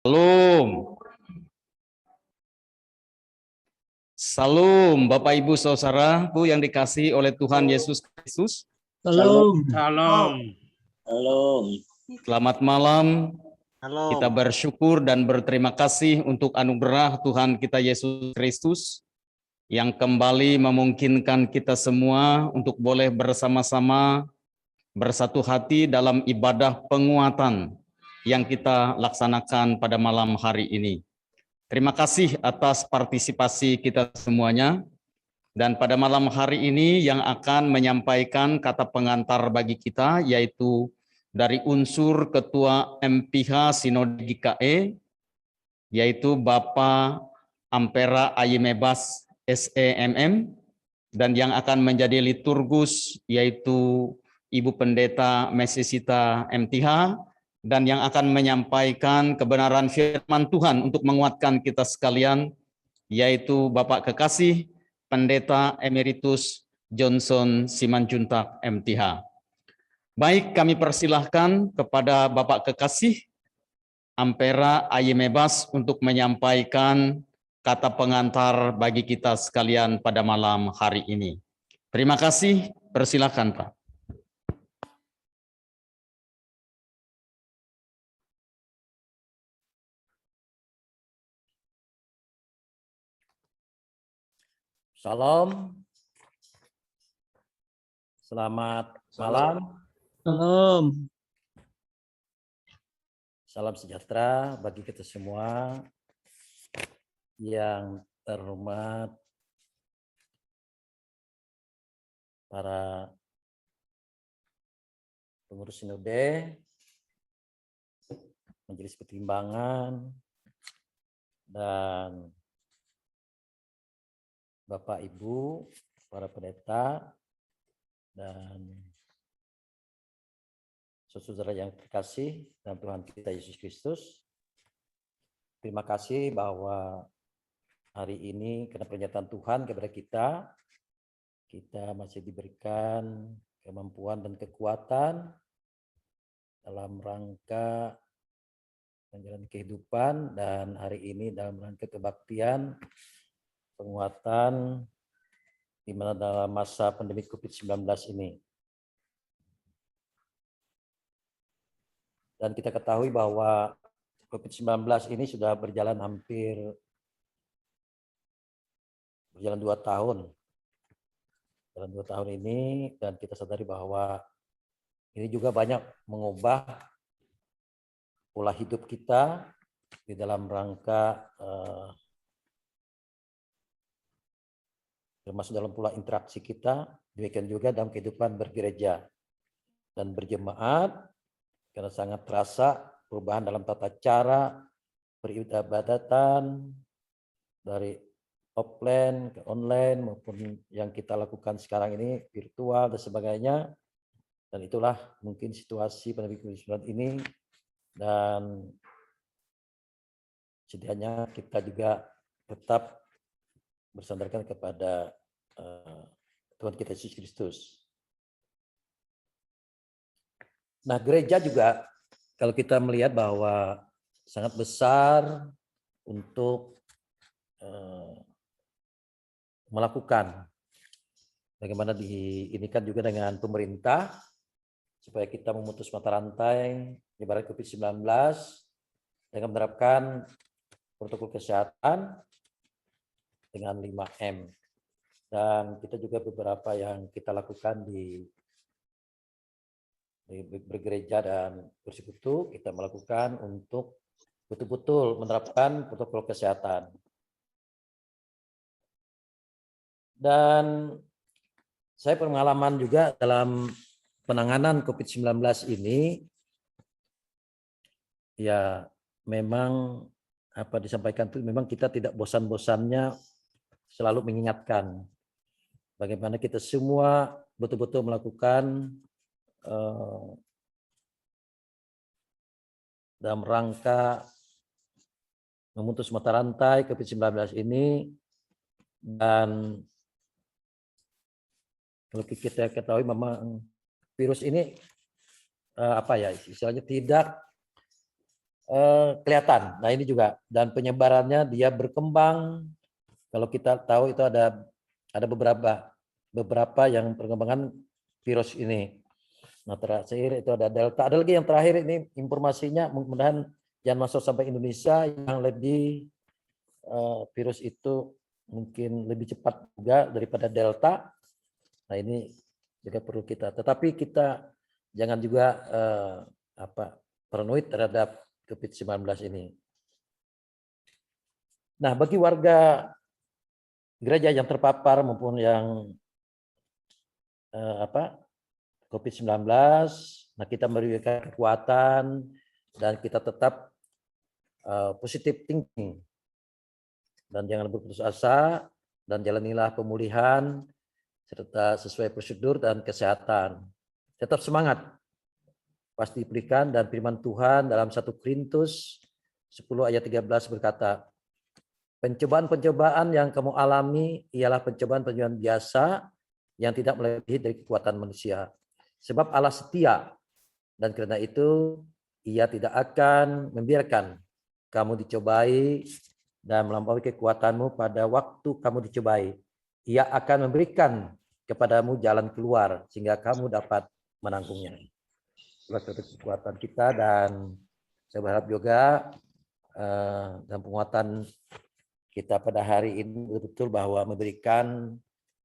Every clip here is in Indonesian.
Salam. Salam Bapak Ibu Saudaraku yang dikasihi oleh Tuhan Yesus Kristus. Salam. Salam. Salam. Selamat malam. Salam. Kita bersyukur dan berterima kasih untuk anugerah Tuhan kita Yesus Kristus yang kembali memungkinkan kita semua untuk boleh bersama-sama bersatu hati dalam ibadah penguatan yang kita laksanakan pada malam hari ini. Terima kasih atas partisipasi kita semuanya. Dan pada malam hari ini yang akan menyampaikan kata pengantar bagi kita yaitu dari unsur Ketua MPH Sinode GKE, yaitu Bapak Ampera Ayimebas SEMM, dan yang akan menjadi liturgus yaitu Ibu Pendeta Mesisita MTH, dan yang akan menyampaikan kebenaran firman Tuhan untuk menguatkan kita sekalian, yaitu Bapak Kekasih Pendeta Emeritus Johnson Simanjuntak MTH. Baik, kami persilahkan kepada Bapak Kekasih Ampera Ayimebas untuk menyampaikan kata pengantar bagi kita sekalian pada malam hari ini. Terima kasih, persilakan Pak. Salam. Selamat malam. Salam. Salam sejahtera bagi kita semua. Yang terhormat para pengurus sinode, majelis pertimbangan, dan Bapak Ibu, para pendeta, dan saudara yang terkasih dalam Tuhan kita Yesus Kristus. Terima kasih bahwa hari ini karena pernyataan Tuhan kepada kita masih diberikan kemampuan dan kekuatan dalam rangka menjalani kehidupan, dan hari ini dalam rangka kebaktian penguatan di mana dalam masa pandemi COVID-19 ini. Dan kita ketahui bahwa COVID-19 ini sudah berjalan 2 tahun. Dalam 2 tahun ini, dan kita sadari bahwa ini juga banyak mengubah pola hidup kita di dalam rangka termasuk dalam pola interaksi kita, demikian juga dalam kehidupan bergereja dan berjemaat, karena sangat terasa perubahan dalam tata cara peribadatan dari offline ke online maupun yang kita lakukan sekarang ini virtual dan sebagainya. Dan itulah mungkin situasi pandemi COVID-19 ini, dan setidaknya kita juga tetap bersandarkan kepada Tuhan kita Yesus Kristus. Nah, gereja juga kalau kita melihat bahwa sangat besar untuk melakukan bagaimana diinikan juga dengan pemerintah supaya kita memutus mata rantai penyebaran COVID-19 dengan menerapkan protokol kesehatan dengan 5M. Dan kita juga beberapa yang kita lakukan di bergereja dan bersekutu, kita melakukan untuk betul-betul menerapkan protokol kesehatan. Dan saya pengalaman juga dalam penanganan COVID-19 ini, ya memang apa disampaikan itu memang kita tidak bosan-bosannya selalu mengingatkan bagaimana kita semua betul-betul melakukan dalam rangka memutus mata rantai COVID-19 ini. Dan kalau kita ketahui memang virus ini istilahnya tidak kelihatan. Nah ini juga, dan penyebarannya dia berkembang. Kalau kita tahu itu ada beberapa yang perkembangan virus ini. Nah terakhir itu ada Delta. Ada lagi yang terakhir ini informasinya, mudah-mudahan jangan masuk sampai Indonesia, yang lebih virus itu mungkin lebih cepat juga daripada Delta. Nah ini juga perlu kita. Tetapi kita jangan juga paranoid terhadap COVID-19 ini. Nah bagi warga gereja yang terpapar maupun yang COVID-19, nah kita memberikan kekuatan dan kita tetap positive thinking dan jangan berputus asa dan jalanilah pemulihan serta sesuai prosedur dan kesehatan. Tetap semangat, pasti diberikan, dan firman Tuhan dalam 1 Korintus 10 ayat 13 berkata, pencobaan-pencobaan yang kamu alami ialah pencobaan-pencobaan biasa yang tidak melebihi dari kekuatan manusia. Sebab Allah setia, dan karena itu Ia tidak akan membiarkan kamu dicobai dan melampaui kekuatanmu pada waktu kamu dicobai. Ia akan memberikan kepadamu jalan keluar sehingga kamu dapat menanggungnya. Itulah satu kekuatan kita, dan saya berharap juga dan penguatan kita pada hari ini betul-betul bahwa memberikan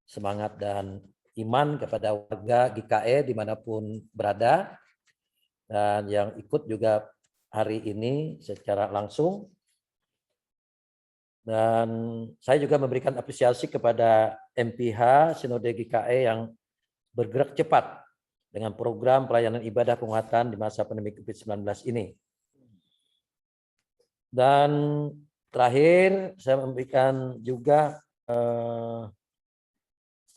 semangat dan iman kepada warga GKE dimanapun berada, dan yang ikut juga hari ini secara langsung. Dan saya juga memberikan apresiasi kepada MPH Sinode GKE yang bergerak cepat dengan program pelayanan ibadah penguatan di masa pandemi COVID-19 ini. Dan terakhir, saya memberikan juga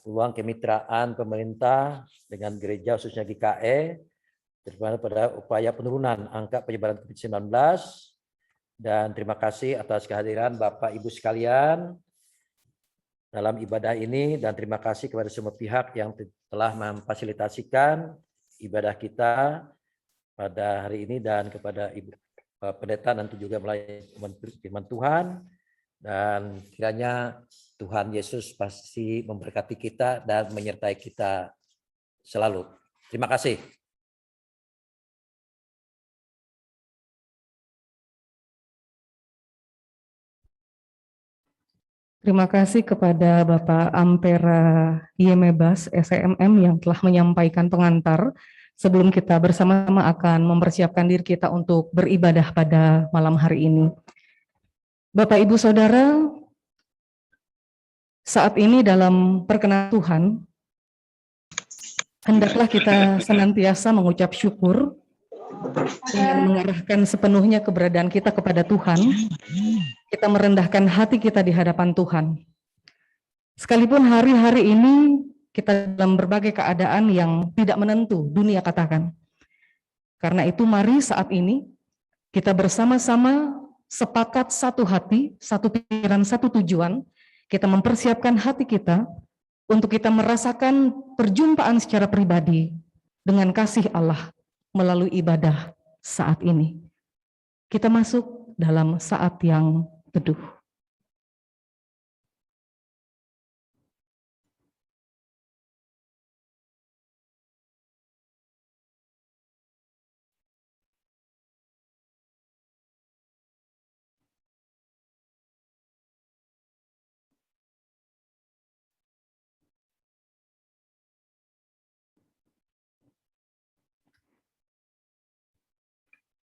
peluang kemitraan pemerintah dengan gereja khususnya GKE terutama pada upaya penurunan angka penyebaran COVID-19. Dan terima kasih atas kehadiran Bapak Ibu sekalian dalam ibadah ini, dan terima kasih kepada semua pihak yang telah memfasilitasikan ibadah kita pada hari ini, dan kepada Ibu Pendeta nanti juga melayani firman Tuhan, dan kiranya Tuhan Yesus pasti memberkati kita dan menyertai kita selalu. Terima kasih. Terima kasih kepada Bapak Ampera Yemebas, SEMM, yang telah menyampaikan pengantar sebelum kita bersama-sama akan mempersiapkan diri kita untuk beribadah pada malam hari ini. Bapak, Ibu, Saudara, saat ini dalam perkenan Tuhan, hendaklah kita senantiasa mengucap syukur dengan mengarahkan sepenuhnya keberadaan kita kepada Tuhan. Kita merendahkan hati kita di hadapan Tuhan. Sekalipun hari-hari ini kita dalam berbagai keadaan yang tidak menentu, dunia katakan. Karena itu mari saat ini kita bersama-sama sepakat satu hati, satu pikiran, satu tujuan. Kita mempersiapkan hati kita untuk kita merasakan perjumpaan secara pribadi dengan kasih Allah melalui ibadah saat ini. Kita masuk dalam saat yang teduh.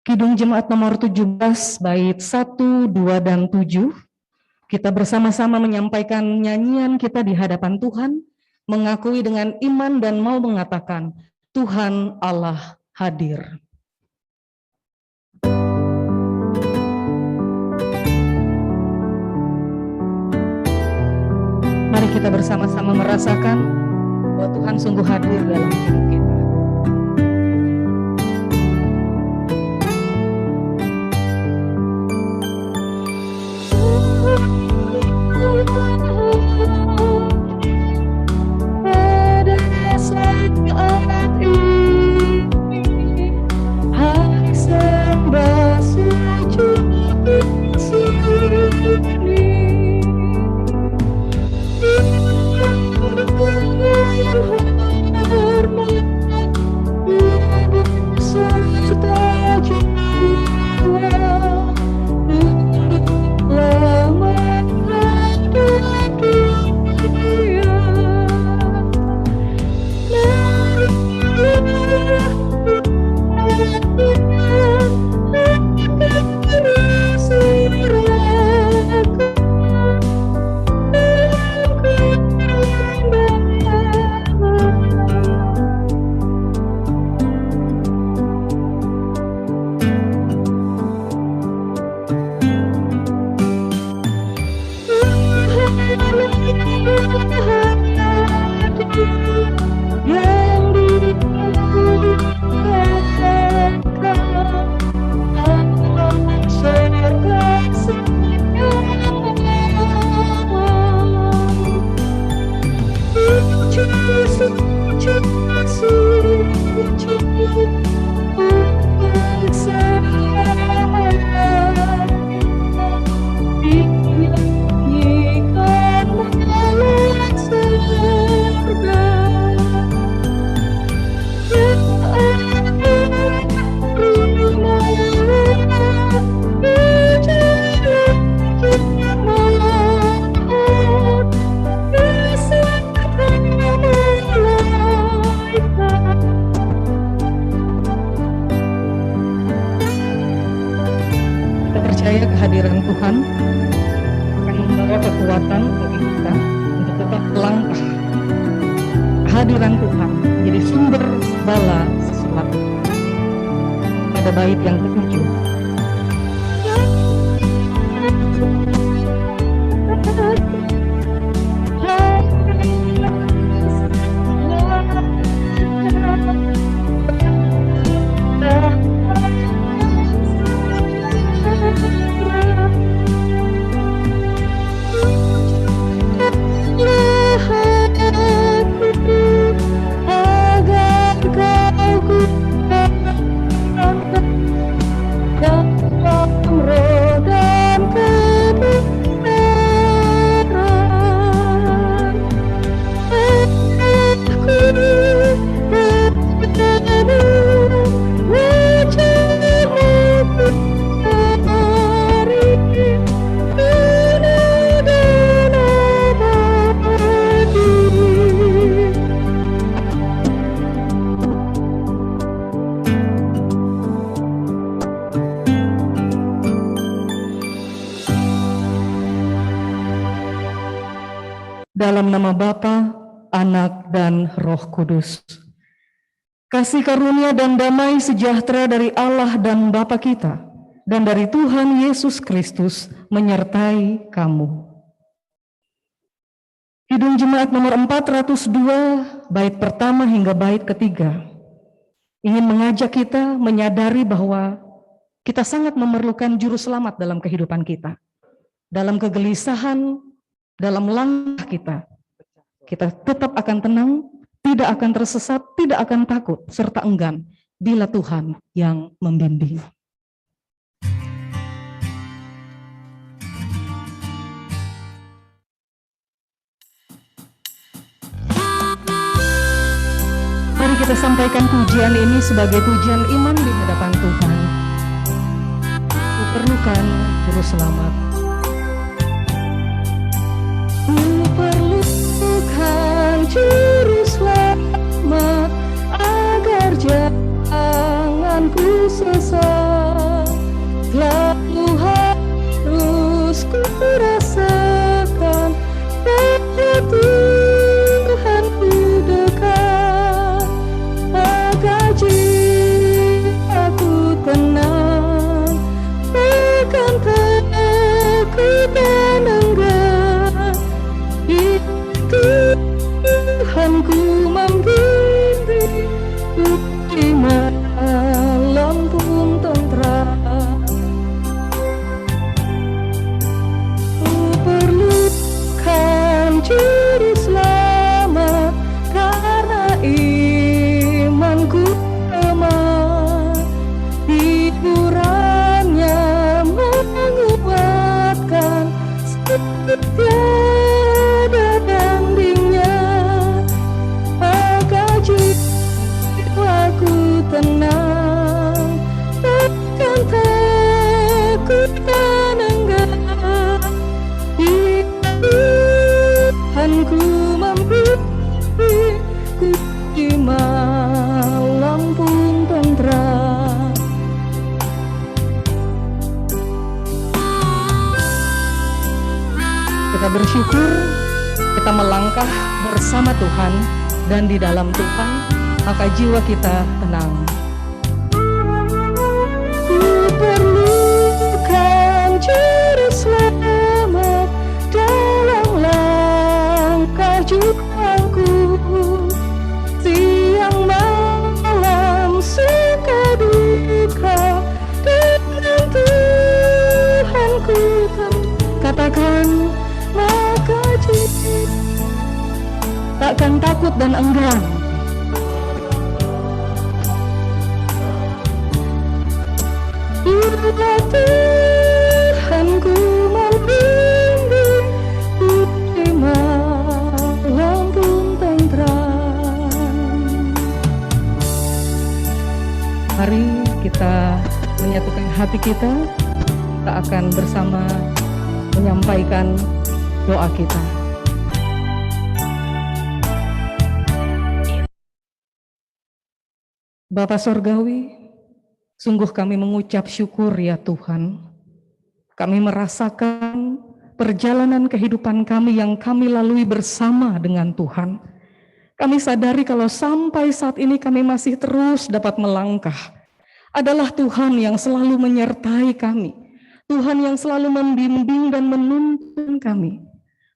Kidung Jemaat nomor 17, bait 1, 2, dan 7. Kita bersama-sama menyampaikan nyanyian kita di hadapan Tuhan, mengakui dengan iman dan mau mengatakan, Tuhan Allah hadir. Mari kita bersama-sama merasakan bahwa Tuhan sungguh hadir dalam hidup kita. Hari sembah kehadiran Tuhan akan membawa kekuatan bagi kita untuk tetap melangkah. Kehadiran Tuhan jadi sumber bala sesuatu. Pada bait yang ke-7. Dalam nama Bapa, Anak, dan Roh Kudus. Kasih karunia dan damai sejahtera dari Allah dan Bapa kita, dan dari Tuhan Yesus Kristus menyertai kamu. Kidung Jemaat nomor 402, bait pertama hingga bait ketiga, ingin mengajak kita menyadari bahwa kita sangat memerlukan juru selamat dalam kehidupan kita. Dalam kegelisahan, dalam langkah kita tetap akan tenang, tidak akan tersesat, tidak akan takut, serta enggan bila Tuhan yang membimbing. Mari kita sampaikan pujian ini sebagai pujian iman di hadapan Tuhan. Ku perlukan juru selamat. Ku perlukan juru selamat agar jangan ku sesat. Lalu harus ku rasakan bahwa Tuhan ku dekat, agar jiwaku tenang, bukan takut dan enggan. Tuhanku membimbing di malam pun tentram. Ku perlukan juru selamat karena imanku lemah. Hiburannya menguatkan setia. Tenang, takkan takut dan enggan. Tuhanku membimbingku di malam pun tentram. Kita bersyukur, kita melangkah bersama Tuhan, dan di dalam Tuhan maka jiwa kita tenang. Ku perlukan juru selamat dalam langkah juangku. Siang malam suka duka dengan Tuhanku. Katakan maka jiwa takkan takut dan enggan. Bila Tuhanku membimbingku di malam pun tentram. Mari kita menyatukan hati kita akan bersama menyampaikan doa kita. Bapa Sorgawi, sungguh kami mengucap syukur ya Tuhan, Kami merasakan perjalanan kehidupan kami yang kami lalui bersama dengan Tuhan. Kami sadari kalau sampai saat ini kami masih terus dapat melangkah. Adalah Tuhan yang selalu menyertai kami. Tuhan yang selalu membimbing dan menuntun kami.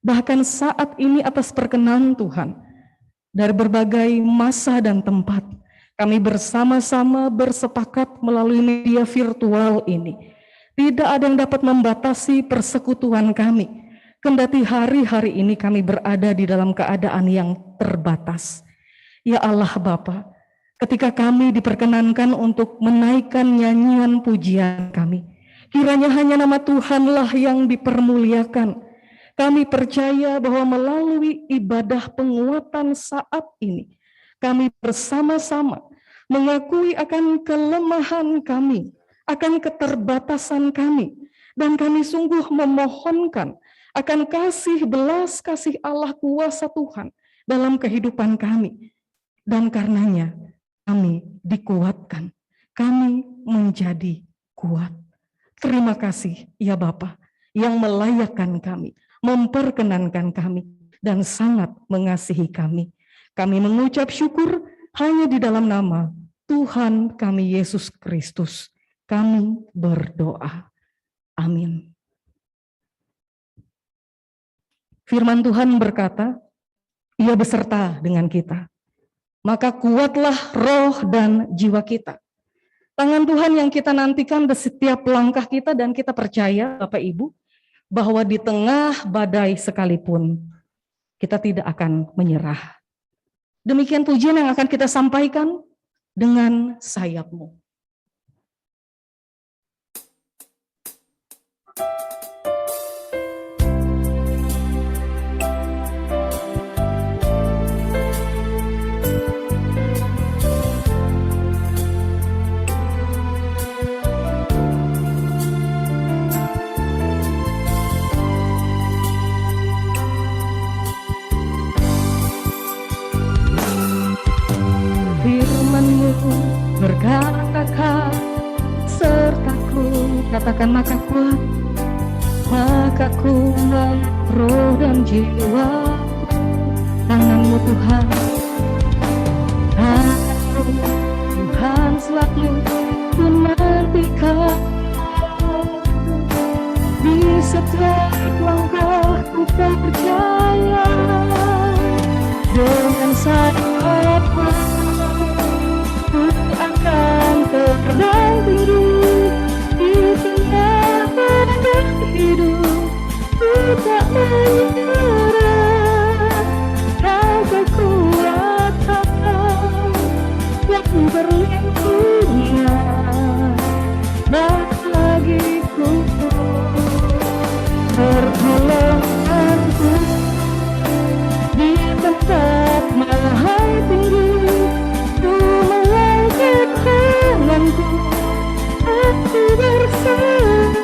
Bahkan saat ini atas perkenan Tuhan, dari berbagai masa dan tempat, kami bersama-sama bersepakat melalui media virtual ini. Tidak ada yang dapat membatasi persekutuan kami. Kendati hari-hari ini kami berada di dalam keadaan yang terbatas. Ya Allah Bapa, ketika kami diperkenankan untuk menaikkan nyanyian pujian kami, kiranya hanya nama Tuhanlah yang dipermuliakan. Kami percaya bahwa melalui ibadah penguatan saat ini, kami bersama-sama mengakui akan kelemahan kami, akan keterbatasan kami, dan kami sungguh memohonkan akan kasih belas kasih Allah kuasa Tuhan dalam kehidupan kami. Dan karenanya kami dikuatkan, kami menjadi kuat. Terima kasih ya Bapa yang melayakkan kami, memperkenankan kami, dan sangat mengasihi kami. Kami mengucap syukur hanya di dalam nama Tuhan kami Yesus Kristus. Kami berdoa. Amin. Firman Tuhan berkata, Ia beserta dengan kita. Maka kuatlah roh dan jiwa kita. Tangan Tuhan yang kita nantikan di setiap langkah kita, dan kita percaya Bapak Ibu bahwa di tengah badai sekalipun kita tidak akan menyerah. Demikian pujian yang akan kita sampaikan dengan sayap-Mu. Berkatakan sertaku, katakan maka kuat roh dan jiwa. Tangan-Mu Tuhan, tangan-Mu Tuhan selalu menantikan. Di setiap langkah ku percaya, dengan sayap-Mu akan terbang tinggi di tengah badai hidup. Ku tak menyerah, Kau kekuatan yang berlindungan bagiku. Pertolonganku di tempat mahal tinggi. Aku berserah,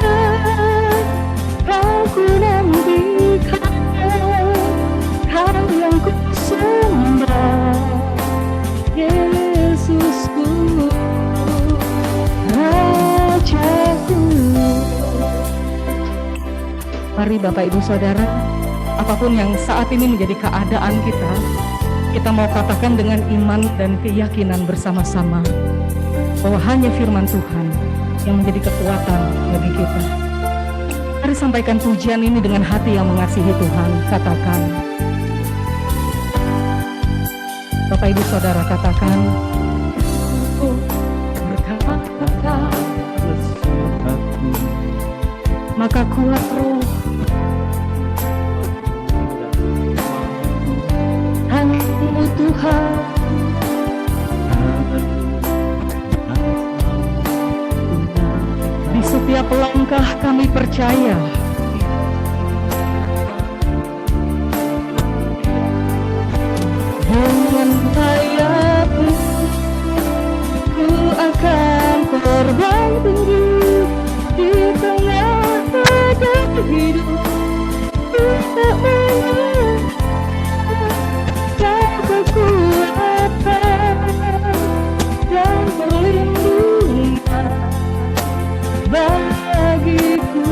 Kau ku nantikan, Kau yang ku sembah, Yesusku, Rajaku. Mari Bapak Ibu Saudara, apapun yang saat ini menjadi keadaan kita mau katakan dengan iman dan keyakinan bersama-sama bahwa hanya firman Tuhan yang menjadi kekuatan bagi kita. Mari sampaikan pujian ini dengan hati yang mengasihi Tuhan. Katakan, Bapak Ibu Saudara, katakan, berkata, maka kuat roh, Tangan-Mu Tuhan, di setiap langkah kami percaya dengan sayap-Mu ku akan terbang tinggi di tengah badai hidup. Ku tak menyerah, Kau kekuatan yang berlindungan bagiku.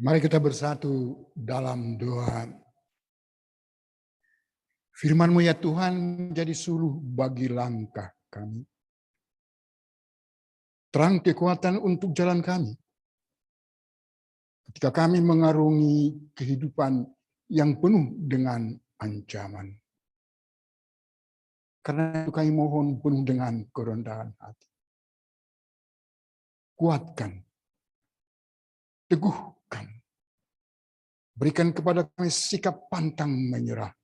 Mari kita bersatu dalam doa. Firman-Mu ya Tuhan menjadi suluh bagi langkah kami. Terang kekuatan untuk jalan kami. Ketika kami mengarungi kehidupan yang penuh dengan ancaman. Karena itu kami mohon penuh dengan kerendahan hati. Kuatkan, teguhkan, berikan kepada kami sikap pantang menyerah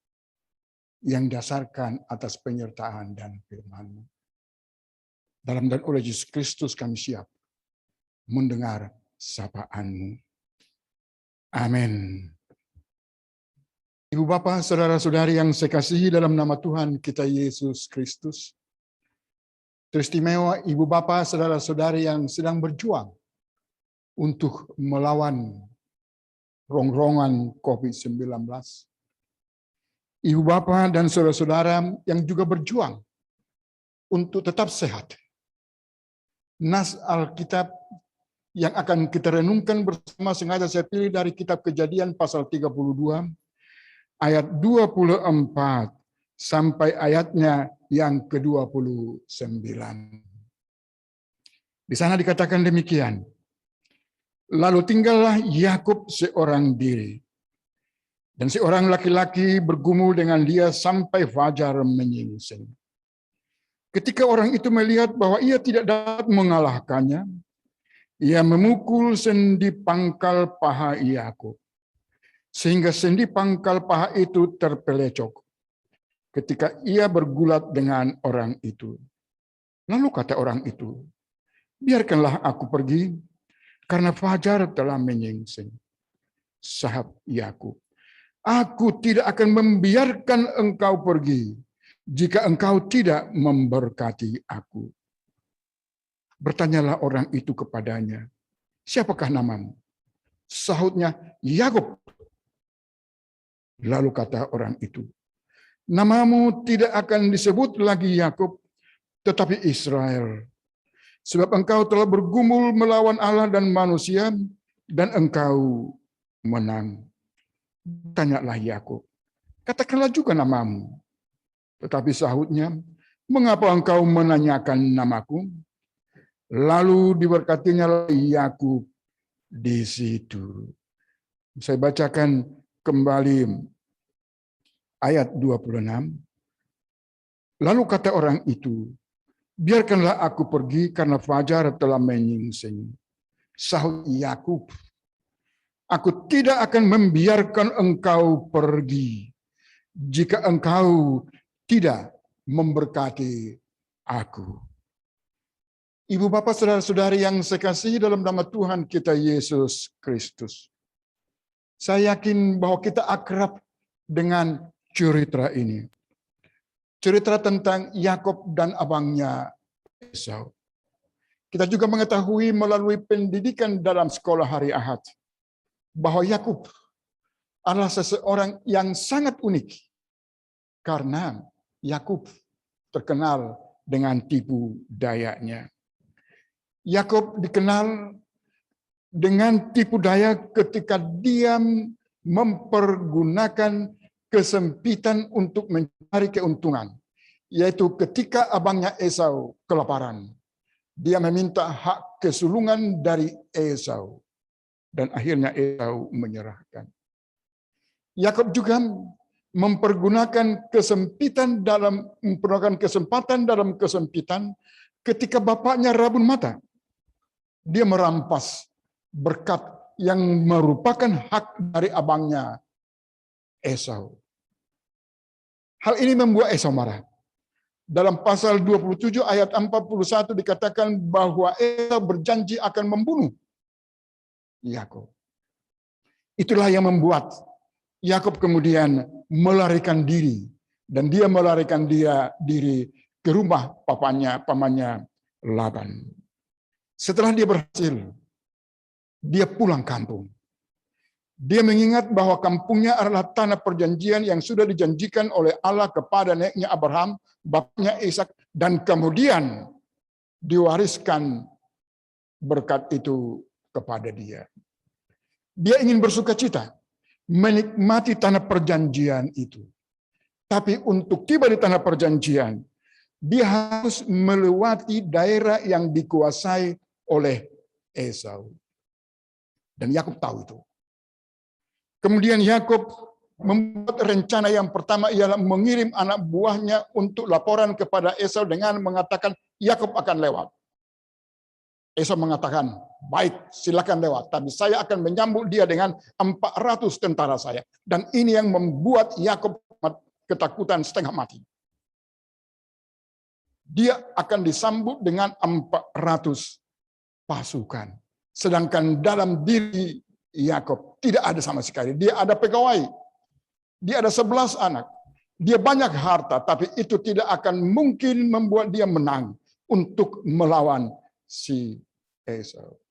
yang dasarkan atas penyertaan dan firman-Mu. Dalam dan oleh Yesus Kristus kami siap mendengar sapaan-Mu. Amin. Ibu Bapa, saudara-saudari yang saya kasihi dalam nama Tuhan kita Yesus Kristus. Teristimewa Ibu Bapa, saudara-saudari yang sedang berjuang untuk melawan rongrongan COVID-19. Ibu Bapa dan saudara-saudara yang juga berjuang untuk tetap sehat. Nas Alkitab yang akan kita renungkan bersama sengaja saya pilih dari kitab Kejadian pasal 32 ayat 24 sampai ayatnya yang ke-29. Di sana dikatakan demikian. Lalu tinggallah Yakub seorang diri. Dan seorang laki-laki bergumul dengan dia sampai fajar menyingsing. Ketika orang itu melihat bahwa ia tidak dapat mengalahkannya, ia memukul sendi pangkal paha Yakub, sehingga sendi pangkal paha itu terpelecok ketika ia bergulat dengan orang itu. Lalu kata orang itu, biarkanlah aku pergi, karena fajar telah menyingsing. Sahab Yakub, aku tidak akan membiarkan engkau pergi jika engkau tidak memberkati aku. Bertanyalah orang itu kepadanya, siapakah namamu? Sahutnya, Yakub. Lalu kata orang itu, namamu tidak akan disebut lagi Yakub, tetapi Israel. Sebab engkau telah bergumul melawan Allah dan manusia, dan engkau menang. Tanyalah Yakub, katakanlah juga namamu. Tetapi sahutnya, mengapa engkau menanyakan namaku? Lalu diberkatinya Yakub di situ. Saya bacakan kembali ayat 26. Lalu kata orang itu, biarkanlah aku pergi karena fajar telah menyingsing. Sahut Yakub, aku tidak akan membiarkan engkau pergi jika engkau tidak memberkati aku. Ibu bapak saudara-saudari yang saya kasihi dalam nama Tuhan kita Yesus Kristus. Saya yakin bahwa kita akrab dengan cerita ini. Cerita tentang Yakub dan abangnya Esau. Kita juga mengetahui melalui pendidikan dalam sekolah hari Ahad bahwa Yakub adalah seseorang yang sangat unik karena Yakub terkenal dengan tipu dayanya. Yakub dikenal dengan tipu daya ketika dia mempergunakan kesempitan untuk mencari keuntungan, yaitu ketika abangnya Esau kelaparan. Dia meminta hak kesulungan dari Esau, dan akhirnya Esau menyerahkan. Yakub juga mempergunakan kesempatan dalam kesempitan ketika bapaknya rabun mata. Dia merampas berkat yang merupakan hak dari abangnya Esau. Hal ini membuat Esau marah. Dalam pasal 27 ayat 41 dikatakan bahwa Esau berjanji akan membunuh Yakub. Itulah yang membuat Yakub kemudian melarikan diri, dan dia melarikan diri ke rumah pamannya Laban. Setelah dia berhasil, dia pulang kampung. Dia mengingat bahwa kampungnya adalah tanah perjanjian yang sudah dijanjikan oleh Allah kepada neneknya Abraham, bapaknya Ishak, dan kemudian diwariskan berkat itu kepada dia. Dia ingin bersukacita, menikmati tanah perjanjian itu. Tapi untuk tiba di tanah perjanjian, dia harus melewati daerah yang dikuasai oleh Esau. Dan Yakub tahu itu. Kemudian Yakub membuat rencana yang pertama ialah mengirim anak buahnya untuk laporan kepada Esau dengan mengatakan Yakub akan lewat. Esau mengatakan, baik, silakan lewat, tapi saya akan menyambut dia dengan 400 tentara saya. Dan ini yang membuat Yakub ketakutan setengah mati. Dia akan disambut dengan 400 pasukan. Sedangkan dalam diri Yakub tidak ada sama sekali. Dia ada pegawai. Dia ada 11 anak. Dia banyak harta, tapi itu tidak akan mungkin membuat dia menang untuk melawan si Esau.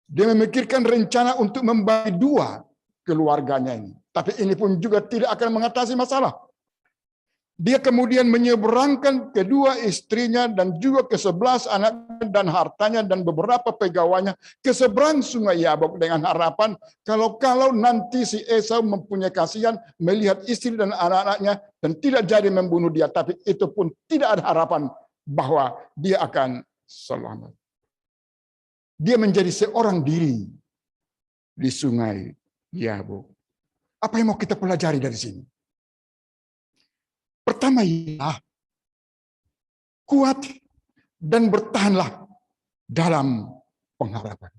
Dia memikirkan rencana untuk membagi dua keluarganya ini. Tapi ini pun juga tidak akan mengatasi masalah. Dia kemudian menyeberangkan kedua istrinya dan juga ke-11 anak dan hartanya dan beberapa pegawainya ke seberang sungai Yabok dengan harapan kalau nanti si Esau mempunyai kasihan melihat istri dan anak-anaknya dan tidak jadi membunuh dia. Tapi itu pun tidak ada harapan bahwa dia akan selamat. Dia menjadi seorang diri di sungai Yabok. Apa yang mau kita pelajari dari sini? Pertama ialah kuat dan bertahanlah dalam pengharapan.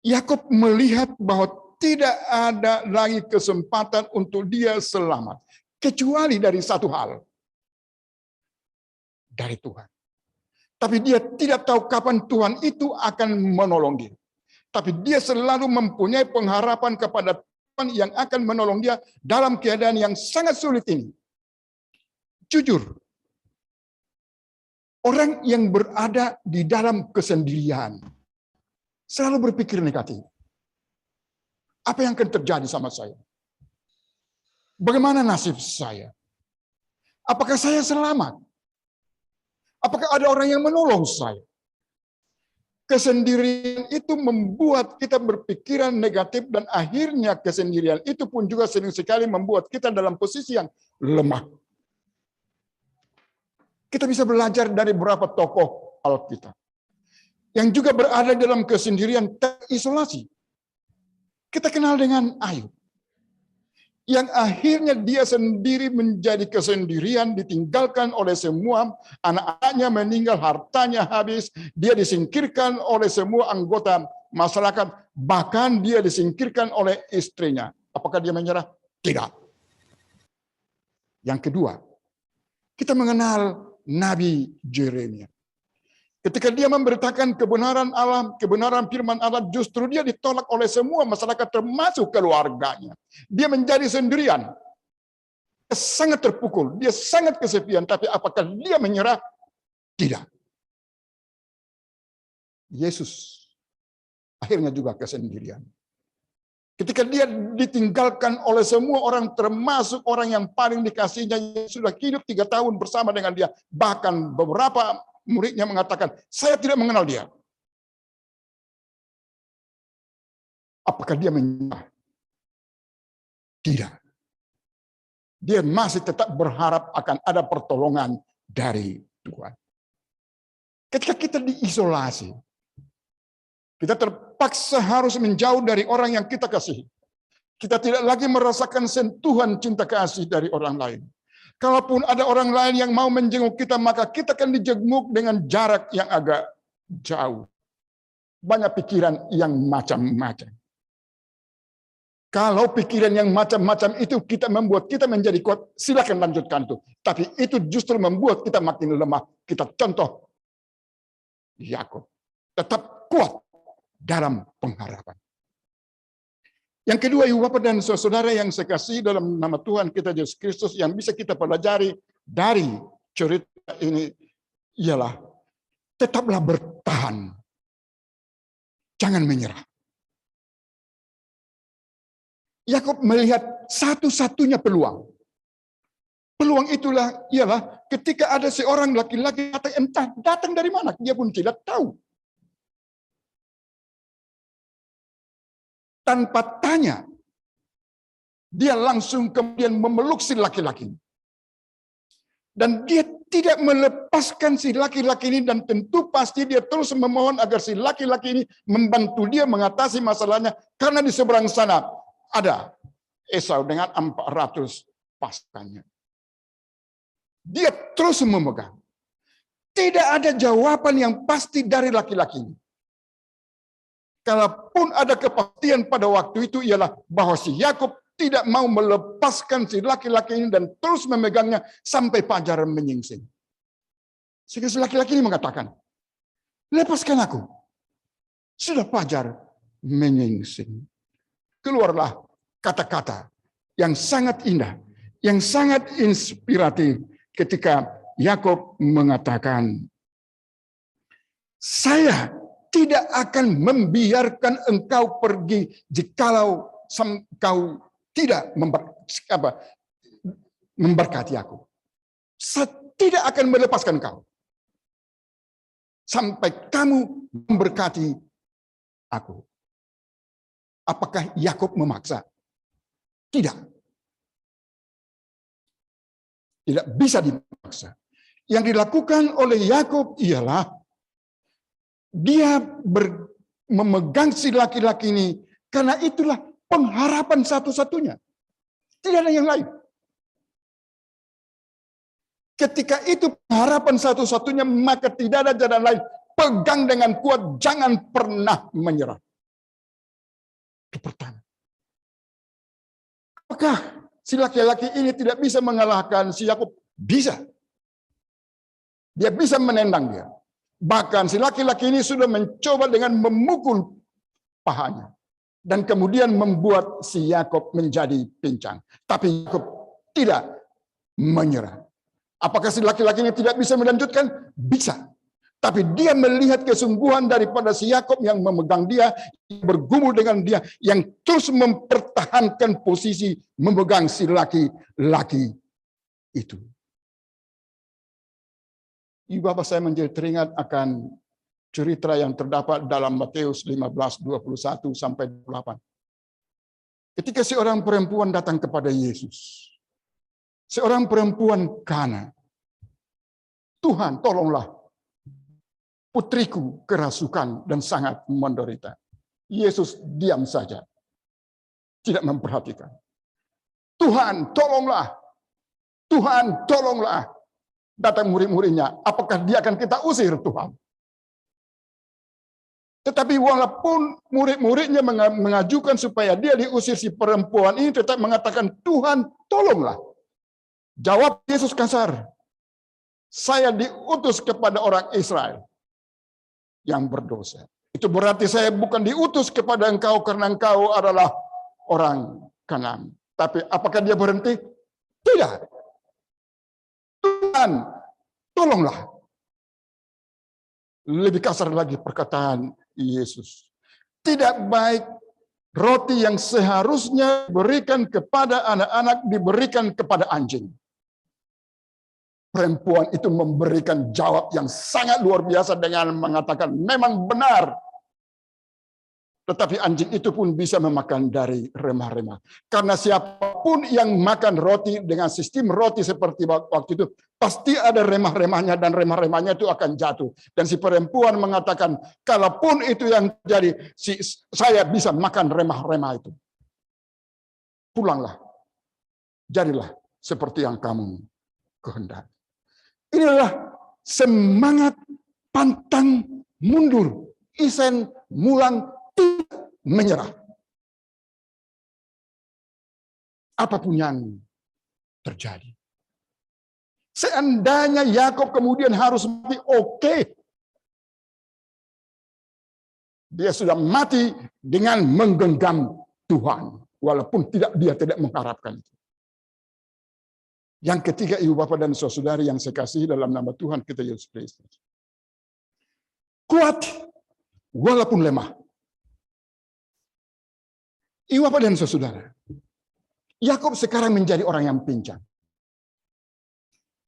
Yakub melihat bahwa tidak ada lagi kesempatan untuk dia selamat kecuali dari satu hal, dari Tuhan. Tapi dia tidak tahu kapan Tuhan itu akan menolong dia. Tapi dia selalu mempunyai pengharapan kepada yang akan menolong dia dalam keadaan yang sangat sulit ini. Jujur, orang yang berada di dalam kesendirian selalu berpikir negatif. Apa yang akan terjadi sama saya? Bagaimana nasib saya? Apakah saya selamat? Apakah ada orang yang menolong saya? Kesendirian itu membuat kita berpikiran negatif dan akhirnya kesendirian itu pun juga sering sekali membuat kita dalam posisi yang lemah. Kita bisa belajar dari beberapa tokoh Alkitab yang juga berada dalam kesendirian terisolasi. Kita kenal dengan Ayub, yang akhirnya dia sendiri menjadi kesendirian, ditinggalkan oleh semua, anak-anaknya meninggal, hartanya habis, dia disingkirkan oleh semua anggota masyarakat, bahkan dia disingkirkan oleh istrinya. Apakah dia menyerah? Tidak. Yang kedua, kita mengenal Nabi Yeremia. Ketika dia memberitakan kebenaran Allah, kebenaran firman Allah, justru dia ditolak oleh semua masyarakat termasuk keluarganya. Dia menjadi sendirian. Dia sangat terpukul, dia sangat kesepian, tapi apakah dia menyerah? Tidak. Yesus akhirnya juga kesendirian. Ketika dia ditinggalkan oleh semua orang, termasuk orang yang paling dikasihinya, yang sudah hidup 3 tahun bersama dengan dia. Bahkan beberapa muridnya mengatakan, saya tidak mengenal dia. Apakah dia menyerah? Tidak. Dia masih tetap berharap akan ada pertolongan dari Tuhan. Ketika kita diisolasi, kita terpaksa harus menjauh dari orang yang kita kasihi. Kita tidak lagi merasakan sentuhan cinta kasih dari orang lain. Kalaupun ada orang lain yang mau menjenguk kita, maka kita akan dijenguk dengan jarak yang agak jauh. Banyak pikiran yang macam-macam. Kalau pikiran yang macam-macam itu kita membuat kita menjadi kuat, silakan lanjutkan itu. Tapi itu justru membuat kita makin lemah. Kita contoh Yakub, tetap kuat dalam pengharapan. Yang kedua, ibu bapak dan saudara yang saya kasih dalam nama Tuhan kita Yesus Kristus, yang bisa kita pelajari dari cerita ini ialah tetaplah bertahan. Jangan menyerah. Yakub melihat satu-satunya peluang. Peluang itulah ialah ketika ada seorang laki-laki datang, entah datang dari mana, dia pun tidak tahu. tanpa tanya, dia langsung kemudian memeluk si laki-laki. Dan dia tidak melepaskan si laki-laki ini, dan tentu pasti dia terus memohon agar si laki-laki ini membantu dia mengatasi masalahnya, karena di seberang sana ada Esau dengan 400 pasukannya. Dia terus memegang. Tidak ada jawaban yang pasti dari laki-laki ini. Kalaupun ada kepastian pada waktu itu ialah bahwa si Yakub tidak mau melepaskan si laki-laki ini dan terus memegangnya sampai fajar menyingsing. Sehingga si laki-laki ini mengatakan, lepaskan aku. Sudah fajar menyingsing. Keluarlah kata-kata yang sangat indah, yang sangat inspiratif ketika Yakub mengatakan, saya tidak akan membiarkan engkau pergi jikalau engkau tidak memberkati aku. Saya tidak akan melepaskan engkau sampai kamu memberkati aku. Apakah Yakub memaksa? Tidak. Tidak bisa dimaksa. Yang dilakukan oleh Yakub ialah dia memegang si laki-laki ini karena itulah pengharapan satu-satunya. Tidak ada yang lain. Ketika itu pengharapan satu-satunya, maka tidak ada jalan lain. Pegang dengan kuat, jangan pernah menyerah. Itu pertama. Apakah si laki-laki ini tidak bisa mengalahkan si Yakub? Bisa. Dia bisa menendang dia. Bahkan si laki-laki ini sudah mencoba dengan memukul pahanya. Dan kemudian membuat si Yakub menjadi pincang. Tapi Yakub tidak menyerah. Apakah si laki-laki ini tidak bisa melanjutkan? Bisa. Tapi dia melihat kesungguhan daripada si Yakub yang memegang dia, yang bergumul dengan dia, yang terus mempertahankan posisi memegang si laki-laki itu. Ibu bapak saya menjadi teringat akan cerita yang terdapat dalam Matius 15:21 sampai 28. Ketika seorang perempuan datang kepada Yesus. Seorang perempuan Kana. Tuhan, tolonglah putriku kerasukan dan sangat menderita. Yesus diam saja. Tidak memperhatikan. Tuhan, tolonglah. Tuhan, tolonglah. Datang murid-muridnya. Apakah dia akan kita usir, Tuhan? Tetapi walaupun murid-muridnya mengajukan supaya dia diusir, si perempuan ini tetap mengatakan, Tuhan, tolonglah. Jawab Yesus kasar. Saya diutus kepada orang Israel yang berdosa. Itu berarti saya bukan diutus kepada engkau karena engkau adalah orang Kanaan. Tapi apakah dia berhenti? Tidak. Tuhan, tolonglah. Lebih kasar lagi perkataan Yesus. Tidak baik roti yang seharusnya diberikan kepada anak-anak diberikan kepada anjing. Perempuan itu memberikan jawab yang sangat luar biasa dengan mengatakan memang benar. Tetapi anjing itu pun bisa memakan dari remah-remah. Karena siapapun yang makan roti dengan sistem roti seperti waktu itu, pasti ada remah-remahnya dan remah-remahnya itu akan jatuh. Dan si perempuan mengatakan, kalaupun itu yang terjadi, saya bisa makan remah-remah itu. Pulanglah. Jadilah seperti yang kamu kehendaki. Inilah semangat pantang mundur. Isen mulang tidak menyerah. Apapun yang terjadi. Seandainya Yakub kemudian harus mati, oke. Dia sudah mati dengan menggenggam Tuhan. Walaupun dia tidak mengharapkan itu. Yang ketiga, ibu bapak dan saudari yang saya kasihi dalam nama Tuhan kita Yesus Kristus. Kuat walaupun lemah. Ibu bapak dan saudara, Yakub sekarang menjadi orang yang pincang.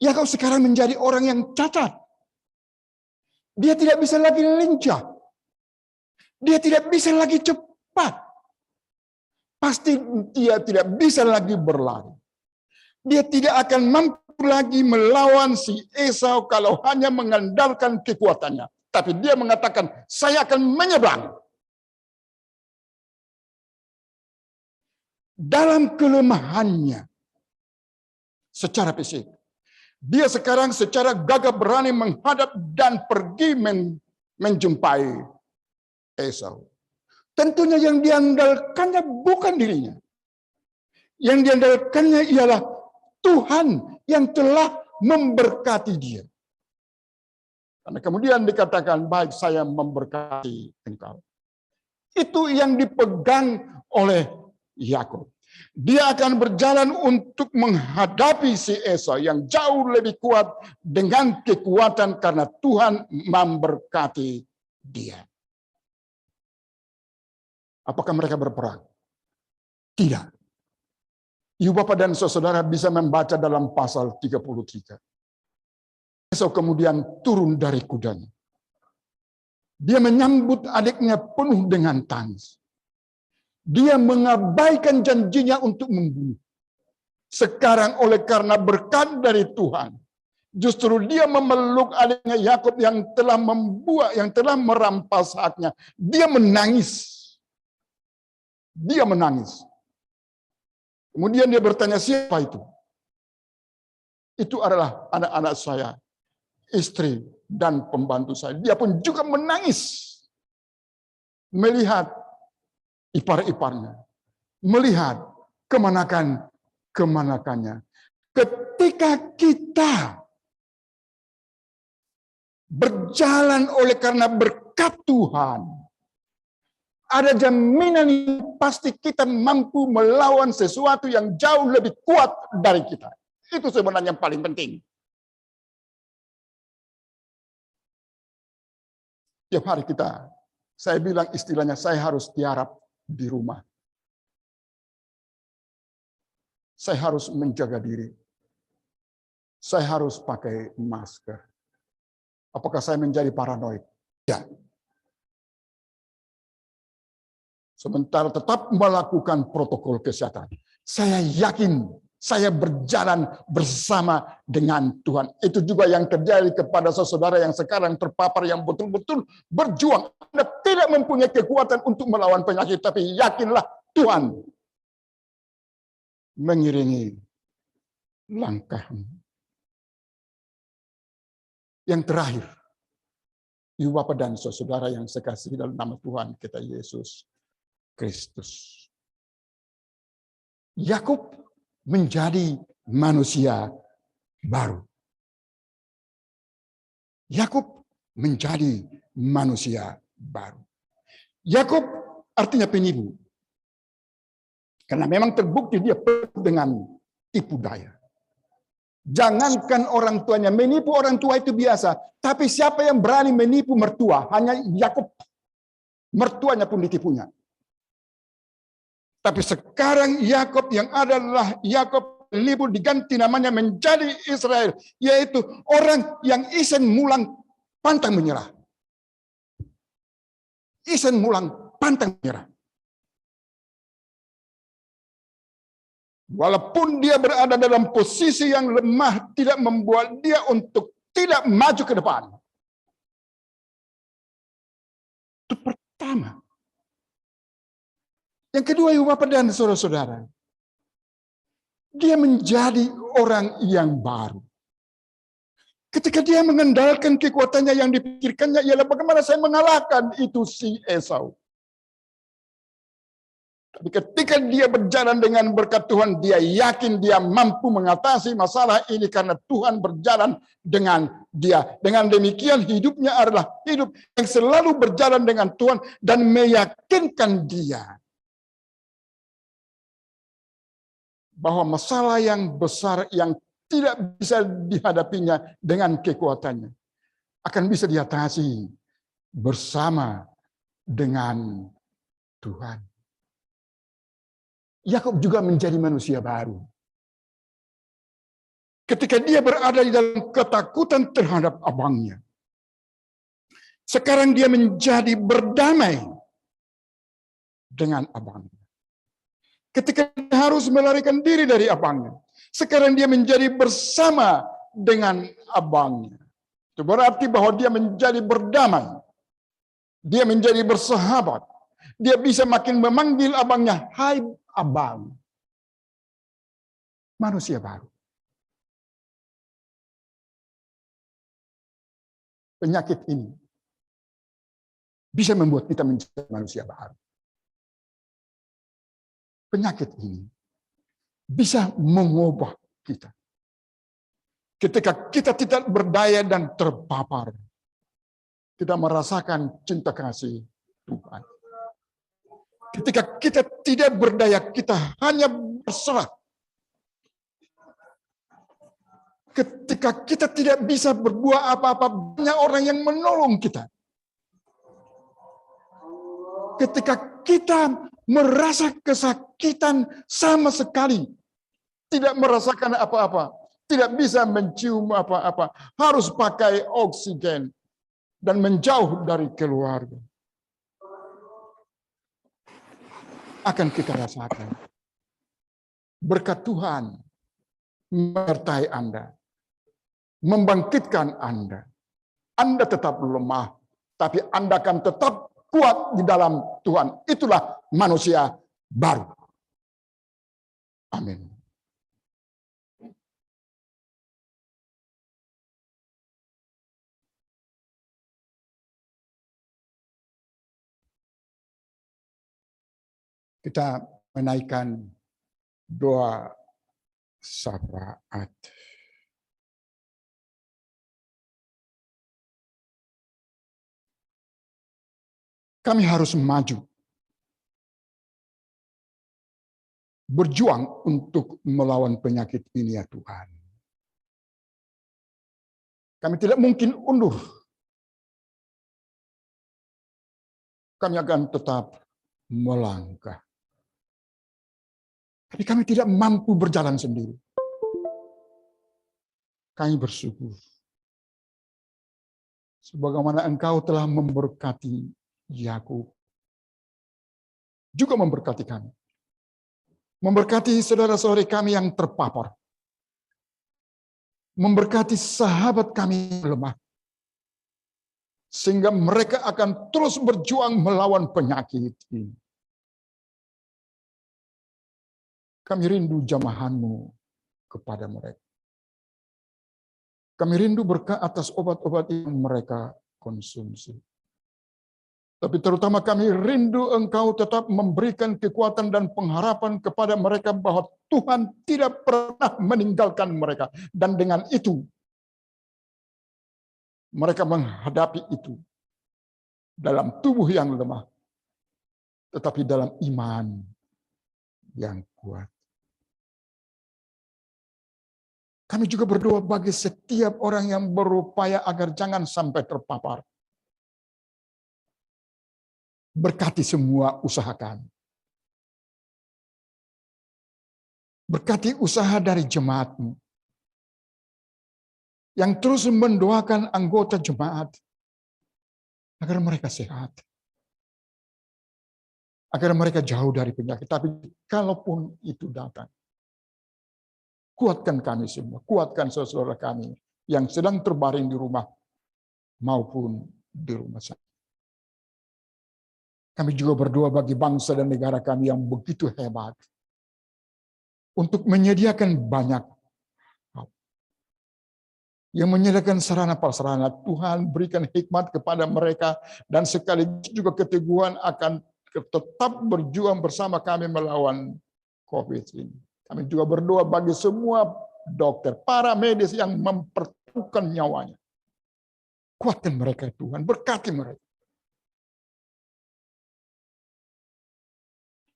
Yakub sekarang menjadi orang yang cacat. Dia tidak bisa lagi lincah. Dia tidak bisa lagi cepat. pasti dia tidak bisa lagi berlari. Dia tidak akan mampu lagi melawan si Esau kalau hanya mengandalkan kekuatannya. Tapi dia mengatakan, saya akan menyeberang. Dalam kelemahannya secara fisik, dia sekarang secara gagah berani menghadap dan pergi menjumpai Esau. Tentunya yang diandalkannya bukan dirinya. Yang diandalkannya ialah Tuhan yang telah memberkati dia. Karena kemudian dikatakan, baik saya memberkati engkau. Itu yang dipegang oleh Yakub. Dia akan berjalan untuk menghadapi si Esau yang jauh lebih kuat dengan kekuatan karena Tuhan memberkati dia. Apakah mereka berperang? Tidak. Ibu bapak dan saudara bisa membaca dalam pasal 33. Esau kemudian turun dari kudanya. Dia menyambut adiknya penuh dengan tangis. Dia mengabaikan janjinya untuk membunuh. Sekarang oleh karena berkat dari Tuhan, justru dia memeluk adiknya Yakub yang telah merampas haknya. Dia menangis. Dia menangis. Kemudian dia bertanya, siapa itu? Itu adalah anak-anak saya, istri dan pembantu saya. Dia pun juga menangis melihat ipar-iparnya, melihat kemanakannya. Ketika kita berjalan oleh karena berkat Tuhan, ada jaminan yang pasti kita mampu melawan sesuatu yang jauh lebih kuat dari kita. Itu sebenarnya yang paling penting. Tiap hari saya bilang istilahnya, saya harus tiarap di rumah. Saya harus menjaga diri. Saya harus pakai masker. Apakah saya menjadi paranoid? Tidak. Sementara tetap melakukan protokol kesehatan. Saya yakin saya berjalan bersama dengan Tuhan. Itu juga yang terjadi kepada saudara yang sekarang terpapar, yang betul-betul berjuang. Anda tidak mempunyai kekuatan untuk melawan penyakit, tapi yakinlah Tuhan mengiringi langkahmu. Yang terakhir, ibu bapak dan saudara yang saya kasihi dalam nama Tuhan kita Yesus Kristus. Yakub menjadi manusia baru. Yakub menjadi manusia baru. Yakub artinya penipu. Karena memang terbukti dia penuh dengan tipu daya. Jangankan orang tuanya, menipu orang tua itu biasa. Tapi siapa yang berani menipu mertua? Hanya Yakub. Mertuanya pun ditipunya. Tapi sekarang Yakub yang adalah Yakub penipu diganti namanya menjadi Israel. Yaitu orang yang isen mulang pantang menyerah. Isen mulang pantang menyerah. Walaupun dia berada dalam posisi yang lemah, tidak membuat dia untuk tidak maju ke depan. Itu pertama. Yang kedua, ibu bapak dan saudara-saudara, dia menjadi orang yang baru. Ketika dia mengandalkan kekuatannya, yang dipikirkannya ialah bagaimana saya mengalahkan itu si Esau. Tapi ketika dia berjalan dengan berkat Tuhan, dia yakin dia mampu mengatasi masalah ini karena Tuhan berjalan dengan dia. Dengan demikian hidupnya adalah hidup yang selalu berjalan dengan Tuhan dan meyakinkan dia bahwa masalah yang besar yang tidak bisa dihadapinya dengan kekuatannya akan bisa diatasi bersama dengan Tuhan. Yakub juga menjadi manusia baru. Ketika dia berada di dalam ketakutan terhadap abangnya, sekarang dia menjadi berdamai dengan abangnya. Ketika dia harus melarikan diri dari abangnya, sekarang dia menjadi bersama dengan abangnya. Itu berarti bahwa dia menjadi berdamai. Dia menjadi bersahabat. Dia bisa makin memanggil abangnya, hai abang. Manusia baru. Penyakit ini bisa membuat kita menjadi manusia baru. Penyakit ini bisa mengubah kita. Ketika kita tidak berdaya dan terpapar, kita merasakan cinta kasih Tuhan. Ketika kita tidak berdaya, kita hanya berserah. Ketika kita tidak bisa berbuat apa-apa, banyak orang yang menolong kita. Ketika kita merasa kesakitan sama sekali, tidak merasakan apa-apa, tidak bisa mencium apa-apa, harus pakai oksigen dan menjauh dari keluarga. Akan kita rasakan berkat Tuhan menyertai Anda, membangkitkan Anda. Anda tetap lemah, tapi Anda akan tetap kuat di dalam Tuhan. Itulah manusia baru. Amin. Kita menaikkan doa syafaat. Kami harus maju, berjuang untuk melawan penyakit ini ya Tuhan. Kami tidak mungkin undur. Kami akan tetap melangkah. Tapi kami tidak mampu berjalan sendiri. Kami bersyukur. Sebagaimana Engkau telah memberkati Yakub, juga memberkati kami. Memberkati saudara-saudari kami yang terpapar. Memberkati sahabat kami yang lemah. Sehingga mereka akan terus berjuang melawan penyakit ini. Kami rindu jamahan-Mu kepada mereka. Kami rindu berkat atas obat-obat yang mereka konsumsi. Tapi terutama kami rindu Engkau tetap memberikan kekuatan dan pengharapan kepada mereka bahwa Tuhan tidak pernah meninggalkan mereka. Dan dengan itu, mereka menghadapi itu dalam tubuh yang lemah, tetapi dalam iman yang kuat. Kami juga berdoa bagi setiap orang yang berupaya agar jangan sampai terpapar. Berkati semua usaha kami. Berkati usaha dari jemaat-Mu yang terus mendoakan anggota jemaat agar mereka sehat. Agar mereka jauh dari penyakit. Tapi kalaupun itu datang, kuatkan kami semua, kuatkan saudara kami yang sedang terbaring di rumah maupun di rumah sakit. Kami juga berdoa bagi bangsa dan negara kami yang begitu hebat untuk menyediakan banyak hal. Yang menyediakan sarana prasarana. Tuhan berikan hikmat kepada mereka dan sekaligus juga keteguhan akan tetap berjuang bersama kami melawan COVID ini. Kami juga berdoa bagi semua dokter, para medis yang mempertaruhkan nyawanya. Kuatkan mereka Tuhan, berkati mereka.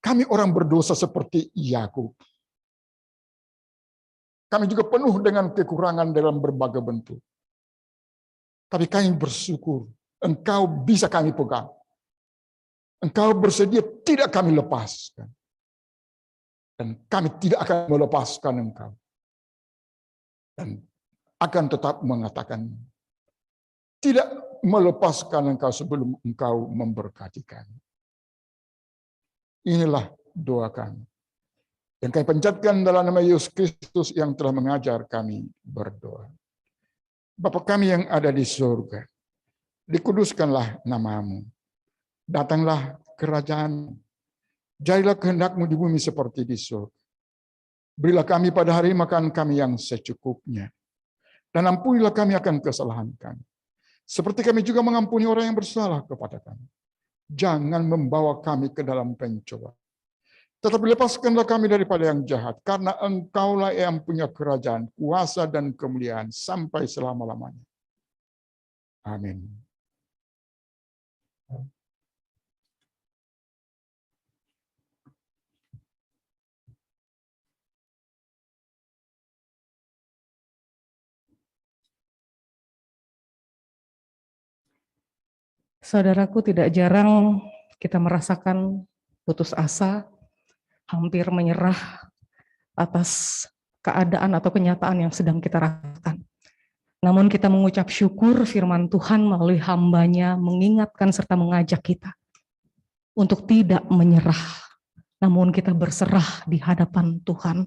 Kami orang berdosa seperti Yakub. Kami juga penuh dengan kekurangan dalam berbagai bentuk. Tapi kami bersyukur, Engkau bisa kami pegang. Engkau bersedia tidak kami lepaskan. Dan kami tidak akan melepaskan Engkau. Dan akan tetap mengatakan, tidak melepaskan Engkau sebelum Engkau memberkati kami. Inilah doa kami. yang kami panjatkan dalam nama Yesus Kristus yang telah mengajar kami berdoa. Bapa kami yang ada di surga, dikuduskanlah namamu. Datanglah kerajaan. Jadilah kehendak-Mu di bumi seperti di surga. Berilah kami pada hari makan kami yang secukupnya. Dan ampunilah kami akan kesalahan kami. Seperti kami juga mengampuni orang yang bersalah kepada kami. Jangan membawa kami ke dalam pencobaan. Tetapi lepaskanlah kami daripada yang jahat. Karena Engkaulah yang punya kerajaan, kuasa dan kemuliaan sampai selama-lamanya. Amin. Saudaraku, tidak jarang kita merasakan putus asa, hampir menyerah atas keadaan atau kenyataan yang sedang kita rasakan. Namun kita mengucap syukur firman Tuhan melalui hamba-Nya mengingatkan serta mengajak kita untuk tidak menyerah, namun kita berserah di hadapan Tuhan.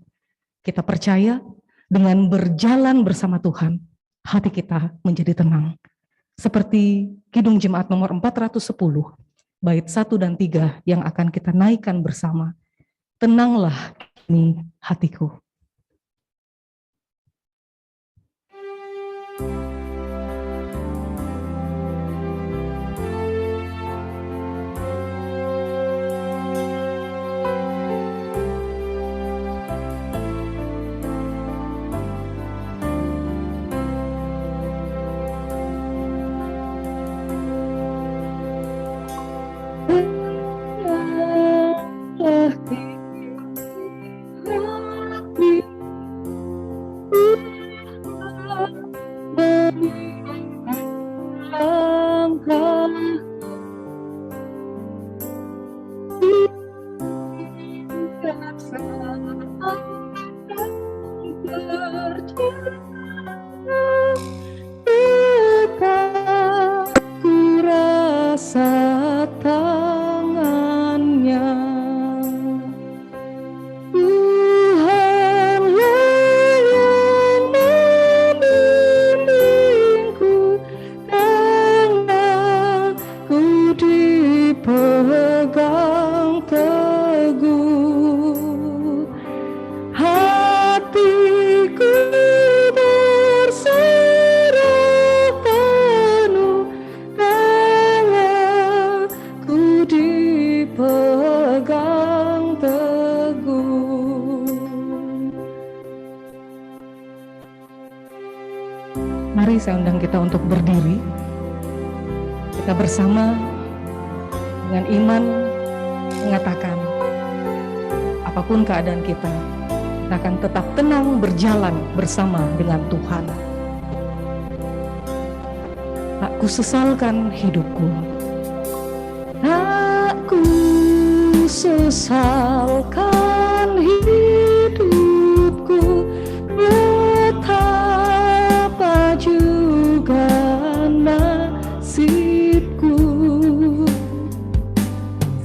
Kita percaya dengan berjalan bersama Tuhan, hati kita menjadi tenang. Seperti Kidung Jemaat nomor 410, bait 1 dan 3 yang akan kita naikkan bersama. Tenanglah kini hatiku. Mari saya undang kita untuk berdiri. Kita bersama dengan iman mengatakan, apapun keadaan kita akan tetap tenang berjalan bersama dengan Tuhan. Tak kusesalkan hidupku, tak kusesalkan hidupku, betapa juga nasibku,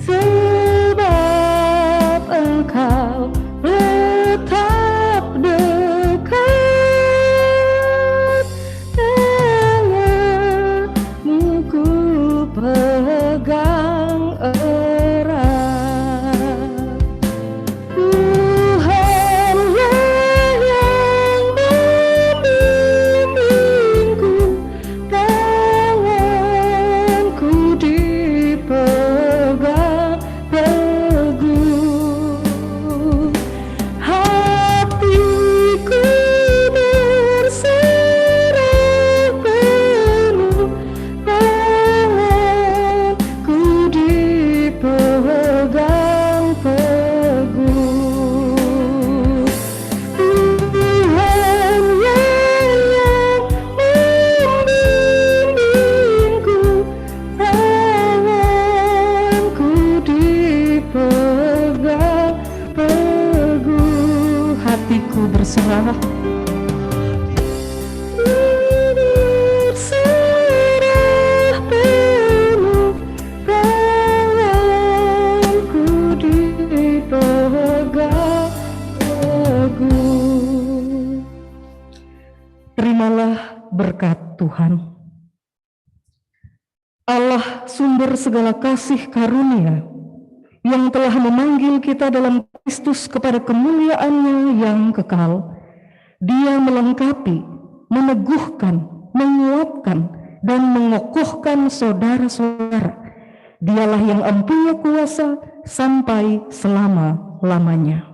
sebab Engkau tetap dekat, tanganmu ku pegang erat. Tuhanlah yang membimbingku, tanganku dipegang teguh, hatiku berserah penuh, tanganku dipegang teguh. Tuhanlah yang membimbingku, tanganku dipegang teguh, hatiku berserah. Berserah penuh, tanganku dipegang Terimalah berkat Tuhan. Allah sumber segala kasih karunia yang telah memanggil kita dalam Kristus kepada kemuliaan-Nya yang kekal. Dia melengkapi, meneguhkan, menguatkan, dan mengokohkan saudara-saudara. Dialah yang empunya kuasa sampai selama-lamanya.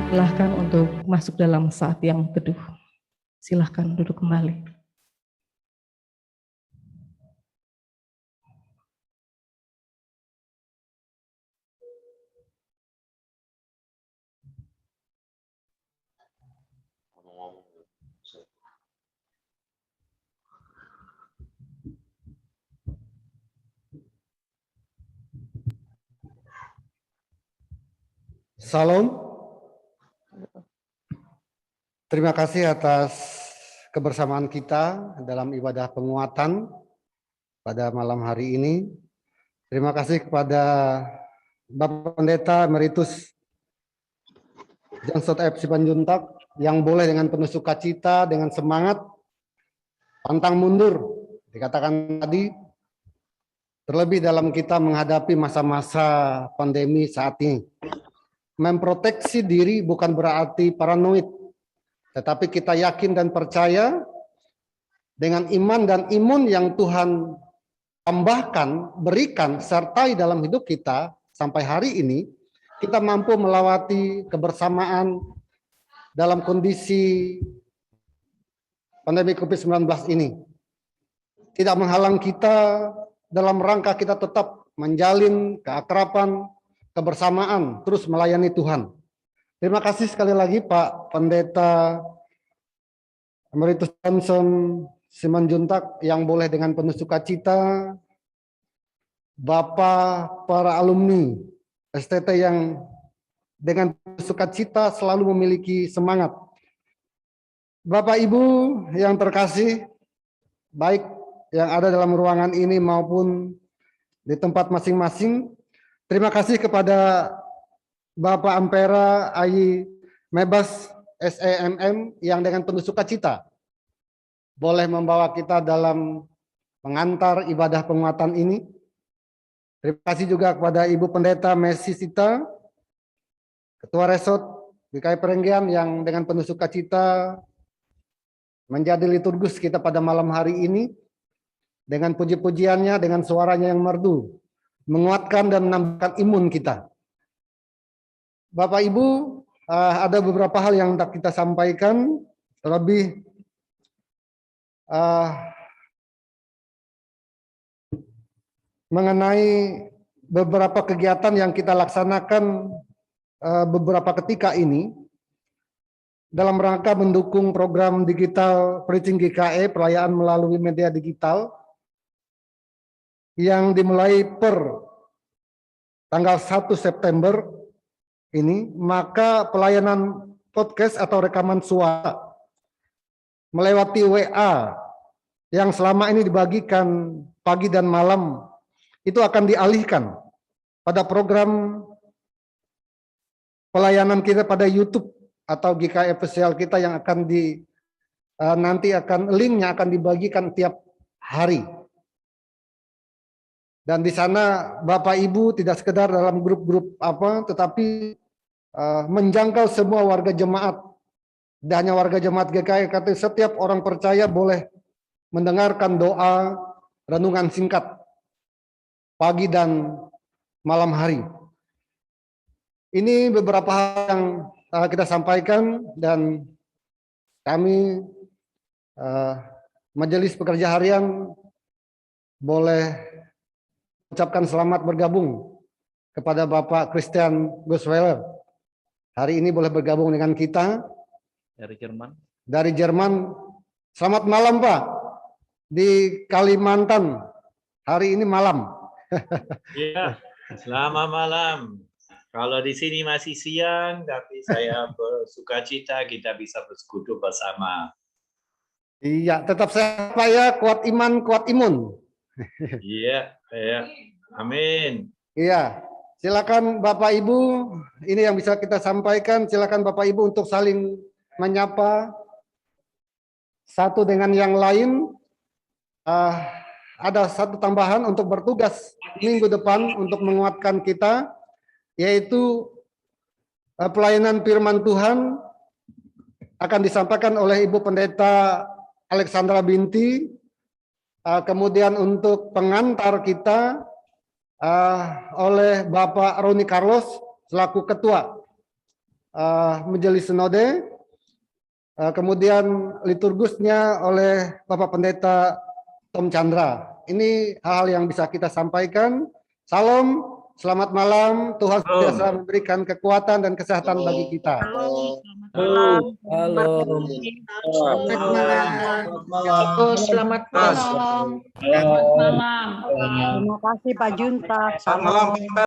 Silahkan untuk masuk dalam saat yang teduh. Silahkan duduk kembali. Salam. Terima kasih atas kebersamaan kita dalam ibadah penguatan pada malam hari ini. Terima kasih kepada Bapak Pendeta Emeritus Johnson F. Simanjuntak yang boleh dengan penuh sukacita, dengan semangat, pantang mundur, dikatakan tadi, terlebih dalam kita menghadapi masa-masa pandemi saat ini. Memproteksi diri bukan berarti paranoid, tetapi kita yakin dan percaya dengan iman dan imun yang Tuhan tambahkan, berikan, sertai dalam hidup kita sampai hari ini, kita mampu melewati kebersamaan dalam kondisi pandemi COVID-19 ini. Tidak menghalang kita dalam rangka kita tetap menjalin keakraban, kebersamaan, terus melayani Tuhan. Terima kasih sekali lagi Pak Pendeta Emeritus Johnson Simanjuntak yang boleh dengan penuh sukacita, Bapak para alumni STT yang dengan penuh sukacita selalu memiliki semangat. Bapak Ibu yang terkasih, baik yang ada dalam ruangan ini maupun di tempat masing-masing, terima kasih kepada Bapak Ampera Ayi Mebas SEMM yang dengan penuh sukacita boleh membawa kita dalam mengantar ibadah penguatan ini. Terima kasih juga kepada Ibu Pendeta Messi Sita, Ketua Resort GKI Perenggian yang dengan penuh sukacita menjadi liturgus kita pada malam hari ini dengan puji-pujiannya, dengan suaranya yang merdu, menguatkan dan menambahkan imun kita. Bapak Ibu, ada beberapa hal yang hendak kita sampaikan, terlebih mengenai beberapa kegiatan yang kita laksanakan beberapa ketika ini dalam rangka mendukung program digital Preaching GKE, perayaan melalui media digital yang dimulai per tanggal 1 September ini, maka pelayanan podcast atau rekaman suara melewati WA yang selama ini dibagikan pagi dan malam itu akan dialihkan pada program pelayanan kita pada YouTube atau GKI official kita yang akan nanti akan linknya akan dibagikan tiap hari. Dan di sana Bapak Ibu tidak sekedar dalam grup-grup tetapi menjangkau semua warga jemaat. Tidak hanya warga jemaat GKI, tapi setiap orang percaya boleh mendengarkan doa, renungan singkat pagi dan malam hari. Ini beberapa hal yang kita sampaikan dan kami Majelis Pekerja Harian boleh ucapkan selamat bergabung kepada Bapak Christian Gosweller. Hari ini boleh bergabung dengan kita Dari Jerman. dari Jerman. Selamat malam Pak, di Kalimantan hari ini malam. Iya, selamat malam. Kalau di sini masih siang, tapi saya bersukacita kita bisa bersekutu bersama. Iya, tetap sehat Pak ya, kuat iman, kuat imun. Iya, ya. Amin. Iya, silakan Bapak Ibu, ini yang bisa kita sampaikan, silakan Bapak Ibu untuk saling menyapa satu dengan yang lain. Ada satu tambahan untuk bertugas minggu depan untuk menguatkan kita, yaitu pelayanan firman Tuhan akan disampaikan oleh Ibu Pendeta Alexandra Binti. Kemudian untuk pengantar kita oleh Bapak Roni Carlos selaku Ketua Majelis Sinode. Kemudian liturgusnya oleh Bapak Pendeta Tom Chandra. Ini hal-hal yang bisa kita sampaikan. Salam. Selamat malam, Tuhan senantiasa memberikan kekuatan dan kesehatan bagi kita. Halo. Selamat malam. Selamat malam. Terima kasih Pak Junta. Selamat malam.